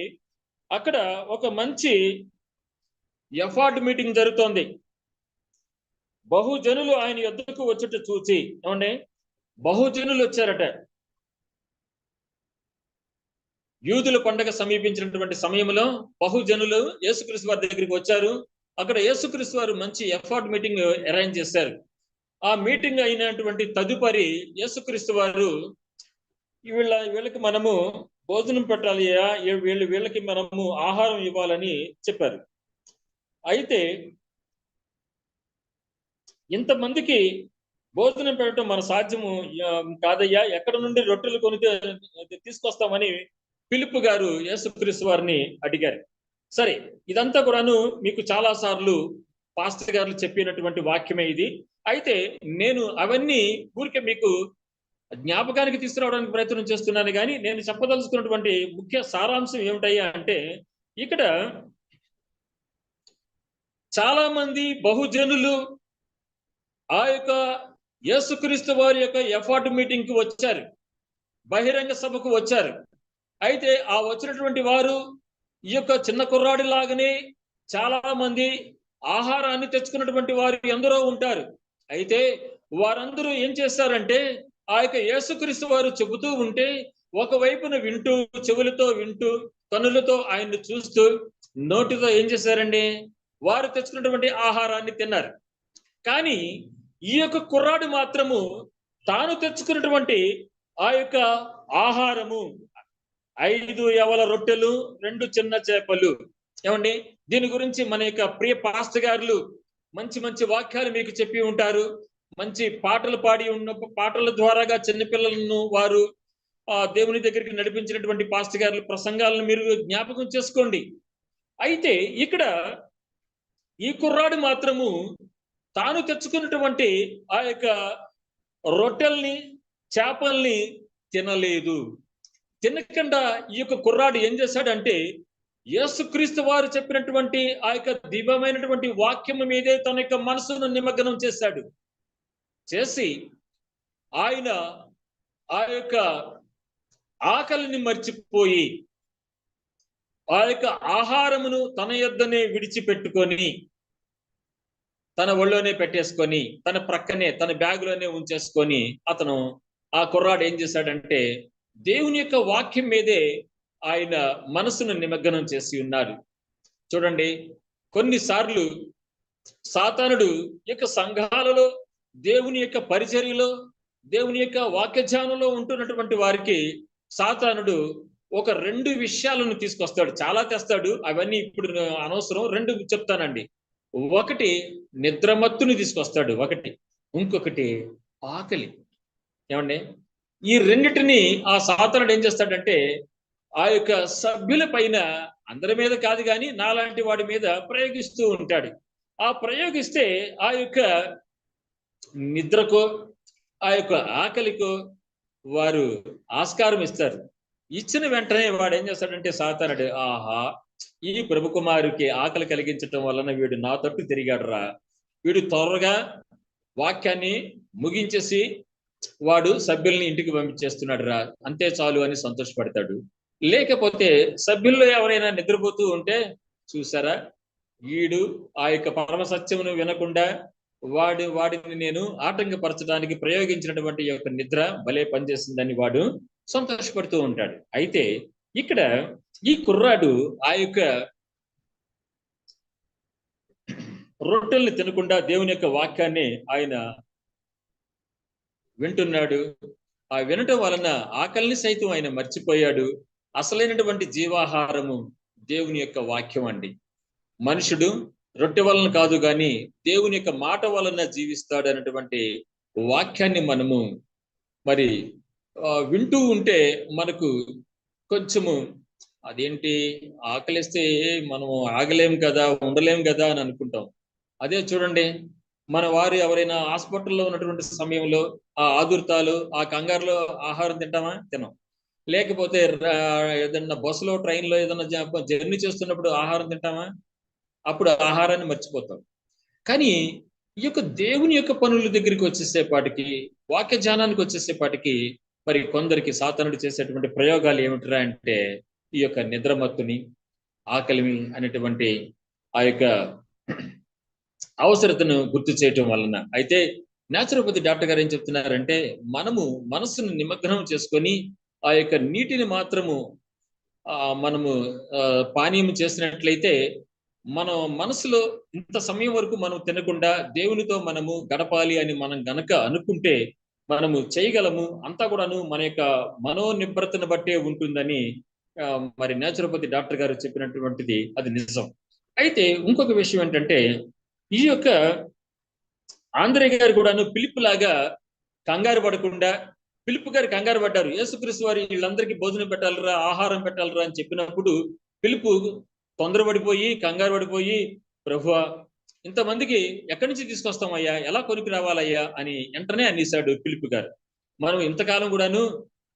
అక్కడ ఒక మంచి ఎఫార్ట్ మీటింగ్ జరుగుతోంది. బహుజనులు ఆయన యొద్దకు వచ్చుట చూసి, ఏమండి, బహుజనులు వచ్చారట. యూదుల పండగ సమీపించినటువంటి సమయంలో బహుజనులు యేసుక్రీస్తు వారి దగ్గరికి వచ్చారు. అక్కడ యేసుక్రీస్తు వారు మంచి ఎఫార్ట్ మీటింగ్ అరేంజ్ చేశారు. ఆ మీటింగ్ అయినటువంటి తదుపరి యేసుక్రీస్తు వారు వీళ్ళకి మనము భోజనం పెట్టాలి, వీళ్ళకి మనము ఆహారం ఇవ్వాలని చెప్పారు. అయితే ఇంతమందికి భోజనం పెట్టడం మన సాధ్యము కాదయ్యా, ఎక్కడ నుండి రొట్టెలు కొని తీసుకొస్తామని ఫిలిప్పు గారు యేసుక్రీస్తు వారిని అడిగారు. సరే, ఇదంతా కూడాను మీకు చాలా సార్లు పాస్టర్ గారు చెప్పినటువంటి వాక్యమే ఇది. అయితే నేను అవన్నీ ఊరికే మీకు జ్ఞాపకానికి తీసుకురావడానికి ప్రయత్నం చేస్తున్నాను, కానీ నేను చెప్పదలుచుకున్నటువంటి ముఖ్య సారాంశం ఏమిటయ్యా అంటే, ఇక్కడ చాలా మంది బహుజనులు ఆ యొక్క యేసుక్రీస్తు వారి యొక్క ఎఫార్ట్ మీటింగ్ కి వచ్చారు, బహిరంగ సభకు వచ్చారు. అయితే ఆ వచ్చినటువంటి వారు ఈ యొక్క చిన్న కుర్రాడి లాగానే చాలా మంది ఆహారాన్ని తెచ్చుకున్నటువంటి వారు ఎందరో ఉంటారు. అయితే వారందరూ ఏం చేస్తారంటే, ఆ యొక్క యేసుక్రీస్తు వారు చెబుతూ ఉంటే ఒకవైపున వింటూ, చెవులతో వింటూ, కన్నులతో ఆయన్ని చూస్తూ, నోటితో ఏం చేశారండి, వారు తెచ్చుకున్నటువంటి ఆహారాన్ని తిన్నారు. కానీ ఈ యొక్క కుర్రాడు మాత్రము తాను తెచ్చుకున్నటువంటి ఆ యొక్క ఆహారము 5 యవల రొట్టెలు, 2 చిన్న చేపలు. ఏమండి, దీని గురించి మన యొక్క ప్రియ పాస్టర్ గారు మంచి మంచి వాక్యాలు మీకు చెప్పి ఉంటారు. మంచి పాటలు పాడి ఉన్న పాటల ద్వారాగా చిన్నపిల్లలను వారు దేవుని దగ్గరికి నడిపించినటువంటి పాస్టర్ గారు ప్రసంగాలను మీరు జ్ఞాపకం చేసుకోండి. అయితే ఇక్కడ ఈ కుర్రాడు మాత్రము తాను తెచ్చుకున్నటువంటి ఆ యొక్క రొట్టెల్ని, చేపల్ని తినలేదు. తినకుండా ఈ యొక్క కుర్రాడు ఏం చేశాడంటే, యేసుక్రీస్తు వారు చెప్పినటువంటి ఆ యొక్క దివ్యమైనటువంటి వాక్యం మీదే తన యొక్క మనసును నిమగ్నం చేశాడు. చేసి ఆయన ఆ యొక్క ఆకలిని మర్చిపోయి ఆ యొక్క ఆహారమును తన యొద్దనే విడిచిపెట్టుకొని తన ఒళ్ళోనే పెట్టేసుకొని, తన ప్రక్కనే, తన బ్యాగులోనే ఉంచేసుకొని, అతను ఆ కుర్రాడు ఏం చేశాడంటే దేవుని యొక్క వాక్యం మీదే ఆయన మనసును నిమగ్నం చేసి ఉన్నారు. చూడండి, కొన్నిసార్లు సాతానుడు యొక్క సంఘాలలో, దేవుని యొక్క పరిచర్యలో, దేవుని యొక్క వాక్యధ్యానంలో ఉంటున్నటువంటి వారికి సాతానుడు ఒక 2 విషయాలను తీసుకొస్తాడు. చాలా తెస్తాడు, అవన్నీ ఇప్పుడు అనవసరం. 2 చెప్తానండి. ఒకటి నిద్రమత్తుని తీసుకొస్తాడు, ఇంకొకటి ఆకలి. ఏమండి, ఈ రెండిటిని ఆ సాతానుడు ఏం చేస్తాడంటే ఆ యొక్క సభ్యుల పైన, అందరి మీద కాదు కానీ నాలాంటి వాడి మీద ప్రయోగిస్తూ ఉంటాడు. ఆ ప్రయోగిస్తే ఆ యొక్క నిద్రకో, ఆ యొక్క ఆకలికో వారు ఆస్కారం ఇస్తారు. ఇచ్చిన వెంటనే వాడు ఏం చేస్తాడంటే సాతానుడు, ఆహా, ఈ ప్రభు కుమారుకి ఆకలి కలిగించటం వలన వీడు నా తట్టు తిరిగాడు రా, వీడు త్వరగా వాక్యాన్ని ముగించేసి వాడు సభ్యుల్ని ఇంటికి పంపించేస్తున్నాడు రా, అంతే చాలు అని సంతోషపడతాడు. లేకపోతే సభ్యుల్లో ఎవరైనా నిద్రపోతూ ఉంటే, చూసారా, వీడు ఆ యొక్క పరమ సత్యమును వినకుండా వాడిని నేను ఆటంకపరచడానికి ప్రయోగించినటువంటి యొక్క నిద్ర భలే పనిచేసిందని వాడు సంతోషపడుతూ ఉంటాడు. అయితే ఇక్కడ ఈ కుర్రాడు ఆ యొక్క రొట్టెల్ని తినకుండా దేవుని యొక్క వాక్యాన్ని ఆయన వింటున్నాడు. ఆ వినటం వలన ఆకలిని సైతం ఆయన మర్చిపోయాడు. అసలైనటువంటి జీవాహారము దేవుని యొక్క వాక్యం అండి. మనుషుడు రొట్టె వలన కాదు కానీ దేవుని యొక్క మాట వలన జీవిస్తాడు అన్నటువంటి వాక్యాన్ని మనము మరి వింటూ ఉంటే మనకు కొంచెము అదేంటి, ఆకలిస్తే మనము ఆగలేం కదా, ఉండలేం కదా అని అనుకుంటాం. అదే చూడండి, మన వారు ఎవరైనా హాస్పిటల్లో ఉన్నటువంటి సమయంలో ఆ ఆదుర్తాలు, ఆ కంగారులో ఆహారం తింటామా? తినం. లేకపోతే ఏదన్నా బస్సులో ట్రైన్లో ఏదన్నా జర్నీ చేస్తున్నప్పుడు ఆహారం తింటామా? అప్పుడు ఆహారాన్ని మర్చిపోతాం. కానీ ఈ యొక్క దేవుని యొక్క పనుల దగ్గరికి వచ్చేసేపాటికి, వాక్య ధ్యానానికి వచ్చేసేపాటికి మరి కొందరికి సాతానుడు చేసేటువంటి ప్రయోగాలు ఏమిటిరా అంటే ఈ యొక్క నిద్రమత్తుని, ఆకలిమి అనేటువంటి ఆ యొక్క అవసరతను గుర్తు చేయటం వలన. అయితే న్యాచురోపతి డాక్టర్ గారు ఏం చెప్తున్నారంటే మనము మనస్సును నిమగ్నం చేసుకొని ఆ యొక్క నీటిని మాత్రము మనము పానీయం చేసినట్లయితే మనం మనసులో ఇంత సమయం వరకు మనం తినకుండా దేవునితో మనము గడపాలి అని మనం గనక అనుకుంటే మనము చేయగలము. అంతా కూడాను మన యొక్క మనోనిబ్రతను బట్టే ఉంటుందని మరి న్యాచురోపతి డాక్టర్ గారు చెప్పినటువంటిది అది నిజం. అయితే ఇంకొక విషయం ఏంటంటే ఈ యొక్క ఆంధ్రే గారు కూడాను పిలుపు లాగా కంగారు పడకుండా, పిలుపు గారు కంగారు పడ్డారు. యేసుక్రీస్తు వారి వీళ్ళందరికీ భోజనం పెట్టాలరా, ఆహారం పెట్టాలరా అని చెప్పినప్పుడు పిలుపు తొందరపడిపోయి కంగారు పడిపోయి, ప్రభువా ఇంతమందికి ఎక్కడి నుంచి తీసుకొస్తామయ్యా, ఎలా కొనుక్కు రావాలయ్యా అని వెంటనే అనేశాడు పిలుపు గారు. మనం ఇంతకాలం కూడాను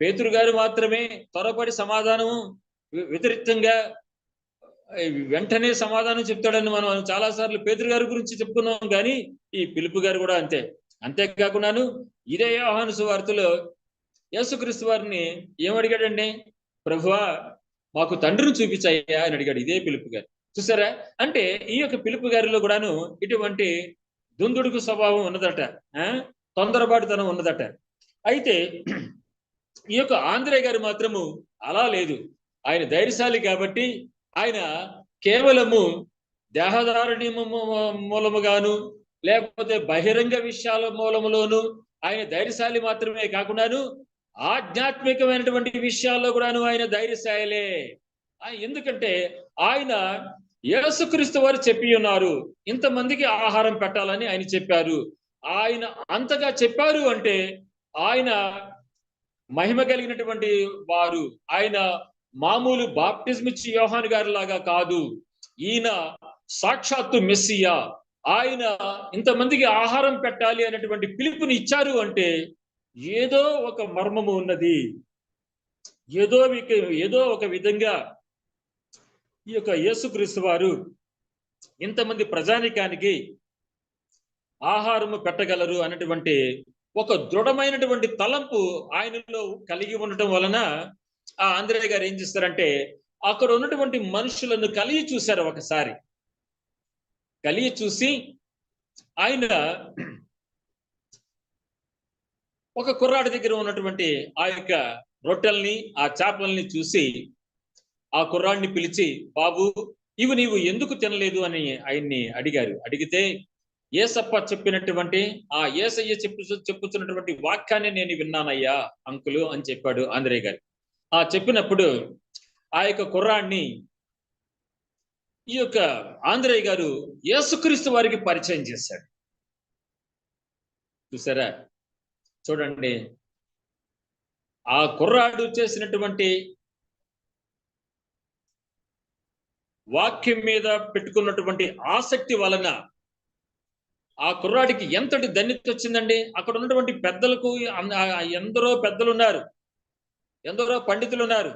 పేతురు గారు మాత్రమే త్వరపడి సమాధానం వ్యతిరేక్తంగా వెంటనే సమాధానం చెప్తాడని మనం చాలా సార్లు పేతురు గారి గురించి చెప్పుకున్నాం. కానీ ఈ పిలుపు గారు కూడా అంతే. అంతేకాకుండాను ఇదే యోహాను సువార్తలో యేసుక్రీస్తు వారిని ఏమడిగాడండి? ప్రభువా మాకు తండ్రిని చూపించాయ్యా అని అడిగాడు ఇదే పిలుపు గారు. చూసారా? అంటే ఈ యొక్క పిలుపు గారిలో కూడాను ఇటువంటి దుందుడుకు స్వభావం ఉన్నదట, తొందరపాటుతనం ఉన్నదట. అయితే ఈ యొక్క ఆంధ్రే గారు మాత్రము అలా లేదు. ఆయన ధైర్యశాలి కాబట్టి ఆయన కేవలము దేహదారుణ్య మూలముగాను లేకపోతే బహిరంగ విషయాల మూలములోను ఆయన ధైర్యశాలి మాత్రమే కాకుండాను ఆధ్యాత్మికమైనటువంటి విషయాల్లో కూడాను ఆయన ధైర్యశాలే. ఎందుకంటే ఆయన యేసుక్రీస్తు వారు చెప్పి ఉన్నారు, ఇంతమందికి ఆహారం పెట్టాలని ఆయన చెప్పారు. ఆయన అంతగా చెప్పారు అంటే ఆయన మహిమ కలిగినటువంటి వారు. ఆయన మామూలు బాప్టిజం ఇచ్చి యోహాను గారి లాగా కాదు. ఈయన సాక్షాత్తు మెస్సియా. ఆయన ఇంతమందికి ఆహారం పెట్టాలి అనేటువంటి పిలుపుని ఇచ్చారు అంటే ఏదో ఒక మర్మము ఉన్నది. ఏదో ఒక విధంగా ఈ యొక్క యేసుక్రీస్తు వారు ఇంతమంది ప్రజానికానికి ఆహారము పెట్టగలరు అనేటువంటి ఒక దృఢమైనటువంటి తలంపు ఆయనలో కలిగి ఉండటం వలన ఆ ఆంధ్రే గారు ఏం చేస్తారంటే అక్కడ ఉన్నటువంటి మనుషులను కలిగి చూశారు. ఒకసారి కలిగి చూసి ఆయన ఒక కుర్రాడి దగ్గర ఉన్నటువంటి ఆ యొక్క రొట్టెల్ని ఆ చేపల్ని చూసి ఆ కుర్రాడిని పిలిచి, బాబు ఇవి నీవు ఎందుకు తినలేదు అని ఆయన్ని అడిగారు. అడిగితే యేసప్ప చెప్పినటువంటి ఆ యేసయ్య చెప్పుతున్నటువంటి వాక్యాన్ని నేను విన్నానయ్యా అంకులు అని చెప్పాడు ఆంధ్రే గారు. చెప్పినప్పుడు ఆ యొక్క కుర్రాడిని ఈ యొక్క ఆంధ్రే గారు యేసుక్రీస్తు వారికి పరిచయం చేశాడు. చూసారా? చూడండి, ఆ కుర్రాడు చేసినటువంటి వాక్యం మీద పెట్టుకున్నటువంటి ఆసక్తి వలన ఆ కుర్రాడికి ఎంతటి ధన్యత వచ్చిందండి. అక్కడ ఉన్నటువంటి పెద్దలకు ఎందరో పెద్దలు ఉన్నారు, ఎందరో పండితులు ఉన్నారు,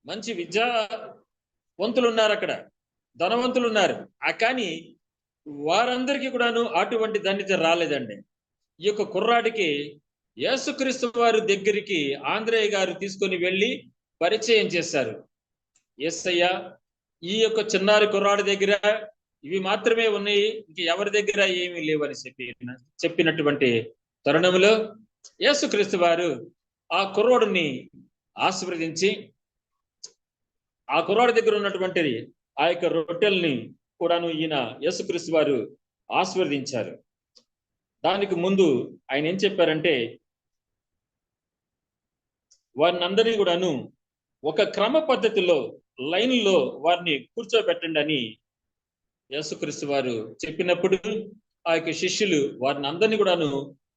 మంచి విద్యావంతులు ఉన్నారు, అక్కడ ధనవంతులు ఉన్నారు. కానీ వారందరికీ కూడాను అటువంటి ధన్యత రాలేదండి. ఈ యొక్క కుర్రాడికి యేసుక్రీస్తు వారి దగ్గరికి ఆంధ్రే గారు తీసుకొని వెళ్ళి పరిచయం చేశారు. యేసయ్య ఈ యొక్క చిన్నారి కుర్రాడి దగ్గర ఇవి మాత్రమే ఉన్నాయి, ఇంక ఎవరి దగ్గర ఏమీ లేవని చెప్పినటువంటి తరుణంలో యేసుక్రీస్తు వారు ఆ కుర్రాడిని ఆశీర్వదించి ఆ కుర్రాడి దగ్గర ఉన్నటువంటి ఆ యొక్క రొట్టెల్ని కూడాను ఈయన యేసుక్రీస్తు వారు ఆశీర్వదించారు. దానికి ముందు ఆయన ఏం చెప్పారంటే వారిని అందరినీ కూడాను ఒక క్రమ పద్ధతిలో లైన్లో వారిని కూర్చోబెట్టండి అని యేసుక్రీస్తు వారు చెప్పినప్పుడు ఆ యొక్క శిష్యులు వారిని అందరినీ కూడాను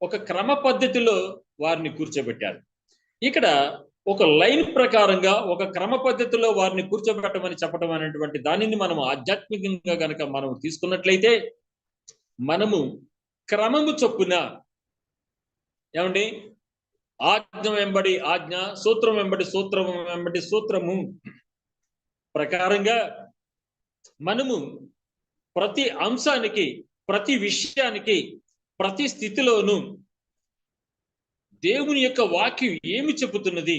ఒక క్రమ పద్ధతిలో వారిని కూర్చోబెట్టారు. ఇక్కడ ఒక లైన్ ప్రకారంగా ఒక క్రమ పద్ధతిలో వారిని కూర్చోబెట్టమని చెప్పడం అనేటువంటి దానిని మనం ఆధ్యాత్మికంగా గనక మనం తీసుకున్నట్లయితే మనము క్రమము చొప్పున ఏమండి ఆజ్ఞ వెంబడి ఆజ్ఞ, సూత్రం వెంబడి సూత్రము వెంబడి సూత్రము ప్రకారంగా మనము ప్రతి అంశానికి, ప్రతి విషయానికి, ప్రతి స్థితిలోనూ దేవుని యొక్క వాక్యం ఏమి చెబుతున్నది,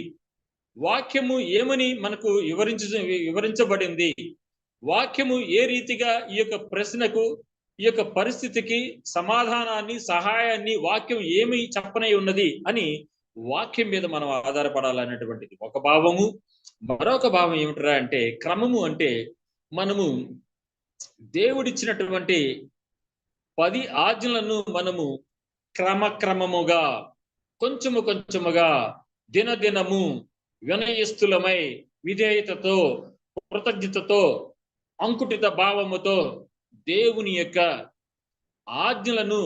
వాక్యము ఏమని మనకు వివరించబడింది, వాక్యము ఏ రీతిగా ఈ యొక్క ప్రశ్నకు, ఈ యొక్క పరిస్థితికి సమాధానాన్ని, సహాయాన్ని వాక్యం ఏమి చెప్పనై ఉన్నది అని వాక్యం మీద మనం ఆధారపడాలనేటువంటిది ఒక భావము. మరొక భావం ఏమిట్రా అంటే క్రమము. అంటే మనము దేవుడిచ్చినటువంటి 10 ఆజ్ఞలను మనము క్రమక్రమముగా, కొంచెము కొంచెముగా, దినదినము వినయస్తులమై, విధేయతతో, కృతజ్ఞతతో, అంకుటిత భావముతో దేవుని యొక్క ఆజ్ఞలను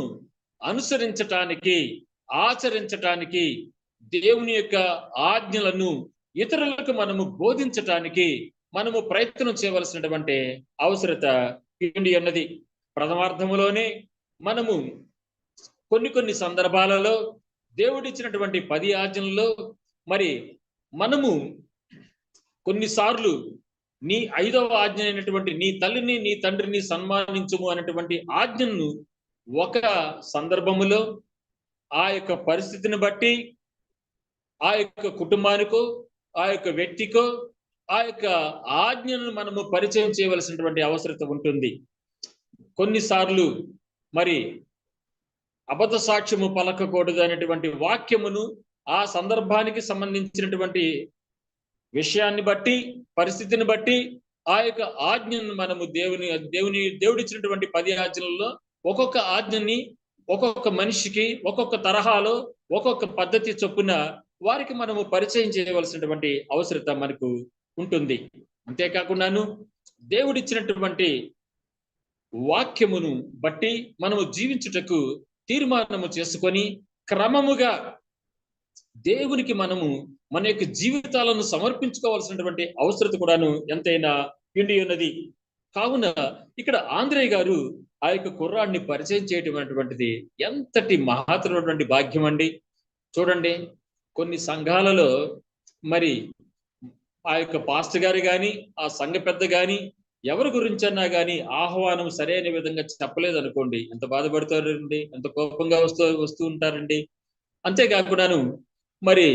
అనుసరించటానికి, ఆచరించటానికి, దేవుని యొక్క ఆజ్ఞలను ఇతరులకు మనము బోధించటానికి మనము ప్రయత్నం చేయవలసినటువంటి అవసరత ఉండి ఉన్నది. ప్రథమార్థములోనే మనము కొన్ని సందర్భాలలో దేవుడిచ్చినటువంటి 10 ఆజ్ఞలలో మరి మనము కొన్నిసార్లు నీ 5వ ఆజ్ఞ అయినటువంటి నీ తల్లిని నీ తండ్రిని సన్మానించుము అనేటువంటి ఆజ్ఞను ఒక సందర్భములో ఆ యొక్క పరిస్థితిని బట్టి, ఆ యొక్క కుటుంబానికో, ఆ యొక్క వ్యక్తికో ఆ యొక్క ఆజ్ఞను మనము పరిచయం చేయవలసినటువంటి అవసరత ఉంటుంది. కొన్నిసార్లు మరి అబద్ధ సాక్ష్యము పలకకూడదు అనేటువంటి వాక్యమును ఆ సందర్భానికి సంబంధించినటువంటి విషయాన్ని బట్టి, పరిస్థితిని బట్టి ఆ యొక్క ఆజ్ఞను మనము దేవుడిచ్చినటువంటి 10 ఆజ్ఞలలో ఒక్కొక్క ఆజ్ఞని ఒక్కొక్క మనిషికి ఒక్కొక్క తరహాలో ఒక్కొక్క పద్ధతి చొప్పున వారికి మనము పరిచయం చేయవలసినటువంటి అవసరత మనకు ఉంటుంది. అంతేకాకుండాను దేవుడిచ్చినటువంటి వాక్యమును బట్టి మనము జీవించుటకు తీర్మానము చేసుకొని క్రమముగా దేవునికి మనము మన యొక్క జీవితాలను సమర్పించుకోవాల్సినటువంటి అవసరత కూడాను ఎంతైనా ఉండి ఉన్నది. కావున ఇక్కడ ఆంధ్రేయ గారు ఆ యొక్క కుర్రాడిని పరిచయం చేయటమైనటువంటిది ఎంతటి మహత్తరమైనటువంటి భాగ్యం అండి. చూడండి, కొన్ని సంఘాలలో మరి ఆ యొక్క పాస్టర్ గారు కానీ, ఆ సంఘ పెద్ద కానీ, ఎవరి గురించన్నా కానీ ఆహ్వానం సరైన విధంగా చెప్పలేదు అనుకోండి, ఎంత బాధపడతారండి, ఎంత కోపంగా వస్తూ ఉంటారండి. అంతేకాకుండాను మరి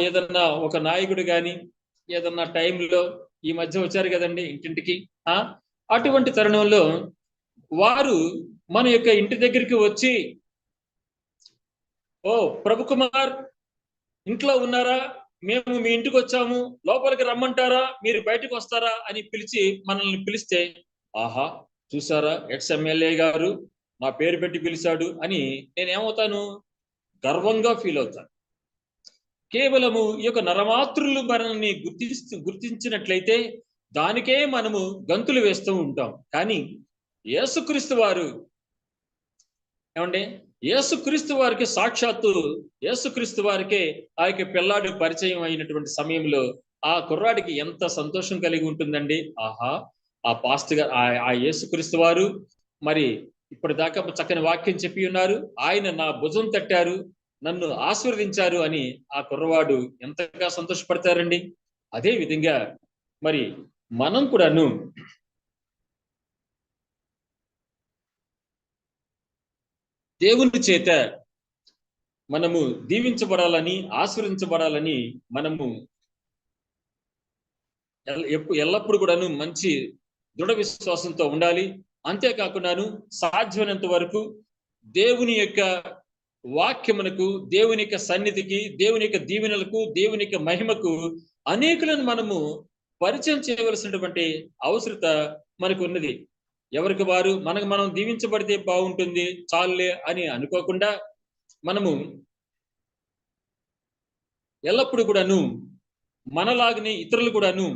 ఏదన్నా ఒక నాయకుడు కానీ ఏదన్నా టైంలో ఈ మధ్య వచ్చారు కదండి ఇంటింటికి, అటువంటి తరుణంలో వారు మన యొక్క ఇంటి దగ్గరికి వచ్చి, ఓ ప్రభు కుమార్ ఇంట్లో ఉన్నారా, మేము మీ ఇంటికి వచ్చాము, లోపలికి రమ్మంటారా, మీరు బయటకు వస్తారా అని మనల్ని పిలిస్తే, ఆహా చూసారా ఎక్స్-ఎమ్మెల్యే గారు నా పేరు పెట్టి పిలిచాడు అని నేనేమవుతాను, గర్వంగా ఫీల్ అవుతాను. కేవలము ఈ యొక్క నరమాతృలు మనల్ని గుర్తించినట్లయితే దానికే మనము గంతులు వేస్తూ ఉంటాం. కానీ యేసుక్రీస్తు వారు ఏమండి, యేసుక్రీస్తు వారికి సాక్షాత్తు యేసుక్రీస్తు వారికే ఆ యొక్క పిల్లాడు పరిచయం అయినటువంటి సమయంలో ఆ కుర్రాడికి ఎంత సంతోషం కలిగి ఉంటుందండి. ఆహా, ఆ పాస్టర్ గారు, ఆ యేసుక్రీస్తు వారు మరి ఇప్పటిదాకా చక్కని వాక్యం చెప్పి ఉన్నారు, ఆయన నా భుజం తట్టారు, నన్ను ఆశీర్వదించారు అని ఆ కుర్రవాడు ఎంతగా సంతోషపడతారండి. అదే విధంగా మరి మనం కూడాను దేవుని చేత మనము దీవించబడాలని, ఆశీర్వదించబడాలని మనము ఎల్లప్పుడూ కూడాను మంచి దృఢ విశ్వాసంతో ఉండాలి. అంతేకాకుండాను సాధ్యమైనంత వరకు దేవుని యొక్క వాక్యమునకు, దేవుని యొక్క సన్నిధికి, దేవుని యొక్క దీవెనలకు, దేవుని యొక్క మహిమకు అనేకులను మనము పరిచయం చేయవలసినటువంటి అవసరత మనకు ఉన్నది. ఎవరికి వారు మనం దీవించబడితే బాగుంటుంది చాలులే అని అనుకోకుండా మనము ఎల్లప్పుడూ కూడాను మనలాగనే ఇతరులు కూడాను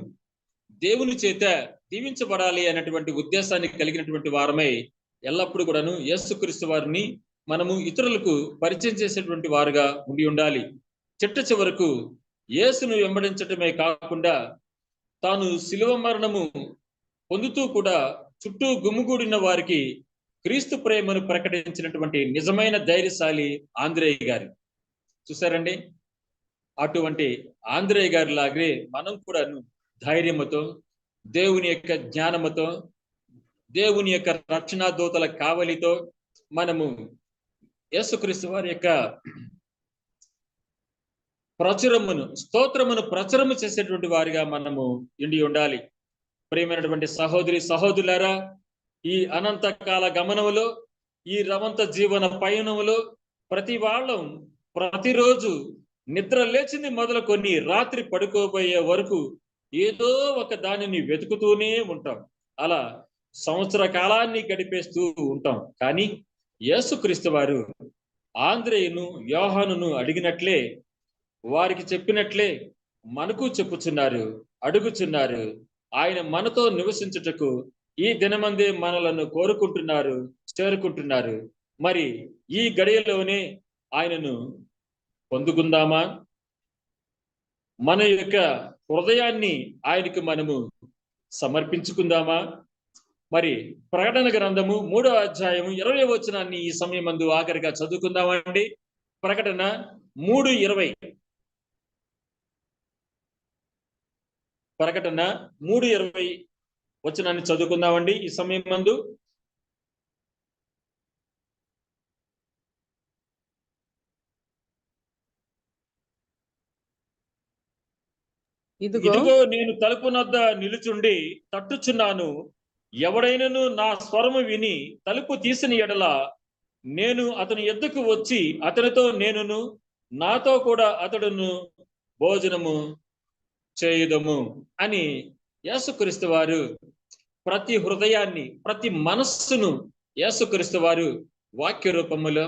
దేవుని చేత దీవించబడాలి అనేటువంటి ఉద్దేశాన్ని కలిగినటువంటి వారమై ఎల్లప్పుడూ కూడాను యేసుక్రీస్తు వారిని మనము ఇతరులకు పరిచయం చేసేటువంటి వారుగా ఉండాలి. చిట్ట చివరకు యేసును వెంబడించటమే కాకుండా తాను శిలువ మరణము పొందుతూ కూడా చుట్టూ గుమ్ముగూడిన వారికి క్రీస్తు ప్రేమను ప్రకటించినటువంటి నిజమైన ధైర్యశాలి ఆంధ్రేయ గారు. చూసారండి, అటువంటి ఆంధ్రేయ గారి లాగే మనం కూడా ధైర్యముతో, దేవుని యొక్క జ్ఞానముతో, దేవుని యొక్క రక్షణ దూతల కావలితో మనము యేసుక్రీస్తు వారి యొక్క స్తోత్రమును ప్రచురము చేసేటువంటి వారిగా మనము ఇండి ఉండాలి. ప్రియమైనటువంటి సహోదరి సహోదరులారా, ఈ అనంతకాల గమనములో, ఈ రవంత జీవన పయనములో ప్రతి వాళ్ళం ప్రతిరోజు నిద్ర లేచింది మొదలుకొని రాత్రి పడుకోబోయే వరకు ఏదో ఒక దానిని వెతుకుతూనే ఉంటాం. అలా సంవత్సర కాలాన్ని గడిపేస్తూ ఉంటాం. కానీ యేసుక్రీస్తు వారు ఆంద్రేయును యోహానును అడిగినట్లే, వారికి చెప్పినట్లే మనకు చెప్పుచున్నారు, అడుగుచున్నారు. ఆయన మనతో నివసించుటకు ఈ దినమందే మనలను కోరుకుంటున్నారు, చేరుకుంటున్నారు. మరి ఈ గడియలోనే ఆయనను పొందుకుందామా? మన యొక్క హృదయాన్ని ఆయనకు మనము సమర్పించుకుందామా? మరి ప్రకటన గ్రంథము 3వ అధ్యాయము 20వ వచనాన్ని ఈ సమయమందు ఆఖరిగా చదువుకుందామండి. ప్రకటన 3:20. ప్రకటన 3:20 వచనాన్ని చదువుకుందామండి ఈ సమయమందు. ఇదిగో నేను తలుపు నొద్ద నిలుచుండి తట్టుచున్నాను. ఎవడైనను నా స్వరము విని తలుపు తీసిన ఎడల నేను అతని ఎద్దుకు వచ్చి అతనితో నేనును, నాతో కూడా అతడును భోజనము చేయుదము అని యేసుక్రీస్తు వారు ప్రతి హృదయాన్ని, ప్రతి మనస్సును యేసుక్రీస్తు వారు వాక్య రూపములో,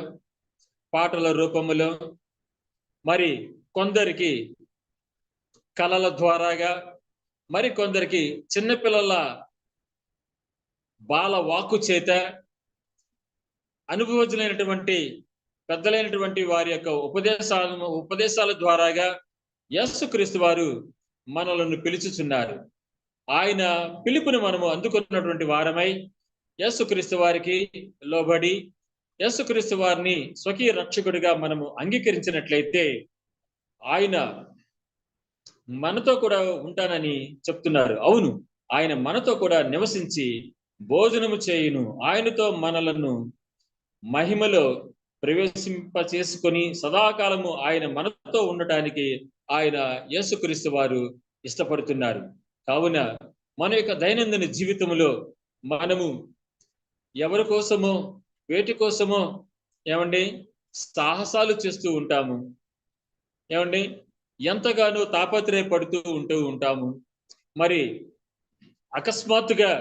పాటల రూపములో, మరి కొందరికి కళల ద్వారాగా, మరి కొందరికి చిన్నపిల్లల బాల వాక్కు చేత, అనుభవజ్ఞులైనటువంటి పెద్దలైనటువంటి వారి యొక్క ఉపదేశాల ద్వారాగా యేసుక్రీస్తు వారు మనలను పిలుచుచున్నారు. ఆయన పిలుపుని మనము అందుకున్నటువంటి వారమై యేసుక్రీస్తు వారికి లోబడి యేసుక్రీస్తు వారిని స్వకీయ రక్షకుడిగా మనము అంగీకరించినట్లయితే ఆయన మనతో కూడా ఉంటానని చెప్తున్నారు. అవును, ఆయన మనతో కూడా నివసించి భోజనము చేయును. ఆయనతో మనలను మహిమలో ప్రవేశింప చేసుకొని సదాకాలము ఆయన మనతో ఉండటానికి ఆయన యేసుక్రీస్తు వారు ఇష్టపడుతున్నారు. కావున మన యొక్క దైనందిన జీవితంలో మనము ఎవరి కోసమో, వేటి కోసమో ఏమండి సాహసాలు చేస్తూ ఉంటాము. ఏమండి ఎంతగానో తాపత్రయపడుతూ ఉంటాము. మరి అకస్మాత్తుగా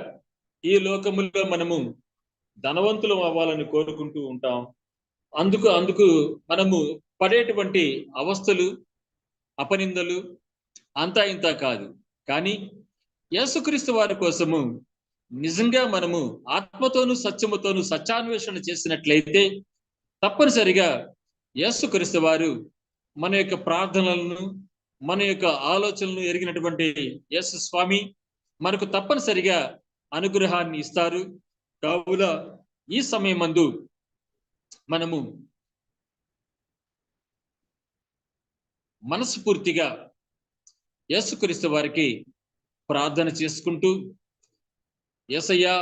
ఈ లోకములో మనము ధనవంతులం అవ్వాలని కోరుకుంటూ ఉంటాం. అందుకు మనము పడేటువంటి అవస్థలు, అపనిందలు అంతా ఇంత కాదు. కానీ యేసుక్రీస్తు వారి కోసము నిజంగా మనము ఆత్మతోను సత్యముతోను సత్యాన్వేషణ చేసినట్లయితే తప్పనిసరిగా యేసుక్రీస్తు వారు మన యొక్క ప్రార్థనలను, మన యొక్క ఆలోచనలను ఎరిగినటువంటి యేసు స్వామి మనకు తప్పనిసరిగా అనుగ్రహాన్ని ఇస్తారు. కావున ఈ సమయమందు మనము మనస్ఫూర్తిగా యేసుక్రీస్తు వారికి ప్రార్థన చేసుకుంటూ, యేసయ్యా,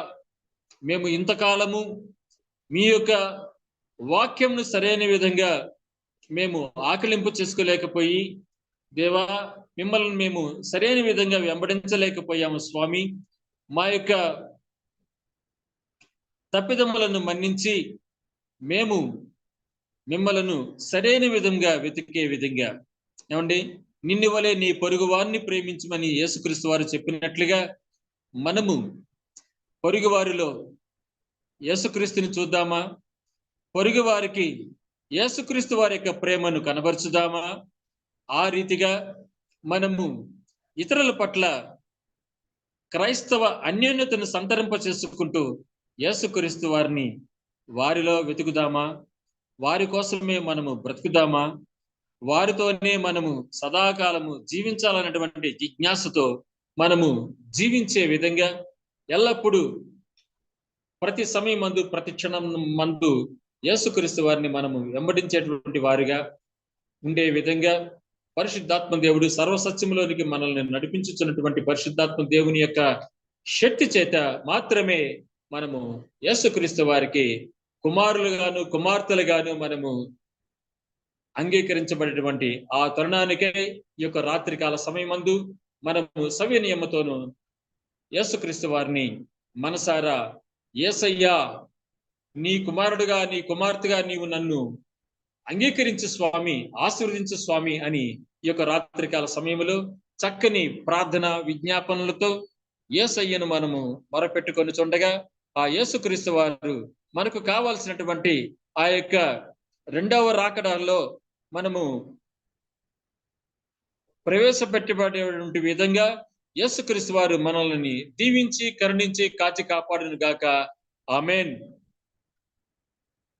మేము ఇంతకాలము మీ యొక్క వాక్యంను సరైన విధంగా మేము ఆకలింపు చేసుకోలేకపోయి, దేవా మిమ్మల్ని మేము సరైన విధంగా వెంబడించలేకపోయాము స్వామి. మా యొక్క తప్పిదములను మన్నించి మేము మిమ్మలను సరైన విధంగా వెతికే విధంగా, ఏమండి నిన్ను వలె నీ పొరుగు వారిని ప్రేమించమని యేసుక్రీస్తు వారు చెప్పినట్లుగా మనము పొరుగు వారిలో యేసుక్రీస్తుని చూద్దామా? పొరుగు వారికి యేసుక్రీస్తు వారి యొక్క ప్రేమను కనబరుచుదామా? ఆ రీతిగా మనము ఇతరుల పట్ల క్రైస్తవ అన్యోన్యతను సంతరింప చేసుకుంటూ యేసుక్రీస్తు వారిని వారిలో వెతుకుదామా? వారి కోసమే మనము బ్రతుకుదామా? వారితోనే మనము సదాకాలము జీవించాలన్నటువంటి జిజ్ఞాసతో మనము జీవించే విధంగా ఎల్లప్పుడూ ప్రతి సమయం మందు, ప్రతి క్షణం మందు యేసుక్రీస్తు వారిని మనము వెంబడించేటువంటి వారిగా, ఉండే విధంగా పరిశుద్ధాత్మ దేవుడు సర్వసత్యంలోనికి మనల్ని నడిపించుతున్నటువంటి పరిశుద్ధాత్మ దేవుని యొక్క శక్తి చేత మాత్రమే మనము యేసుక్రీస్తు వారికి కుమారులుగాను కుమార్తెలుగాను మనము అంగీకరించబడినటువంటి ఆ తరుణానికే ఈ యొక్క రాత్రికాల సమయమందు మనము సవినయముతోను యేసుక్రీస్తు వారిని మనసారా యేసయ్యా నీ కుమారుడుగా నీ కుమార్తెగా నీవు నన్ను అంగీకరించు స్వామి, ఆశీర్వదించు స్వామి అని ఈ యొక్క రాత్రికాల సమయంలో చక్కని ప్రార్థన విజ్ఞాపనలతో యేసయ్యను మనము మొరపెట్టుకొని చుండగా ఆ యేసుక్రీస్తు వారు మనకు కావాల్సినటువంటి ఆ యొక్క రెండవ రాకడలో మనము ప్రవేశపెట్టబడేటువంటి విధంగా యేసుక్రీస్తు వారు మనల్ని దీవించి కరుణించి కాచి కాపాడును గాక. ఆమేన్.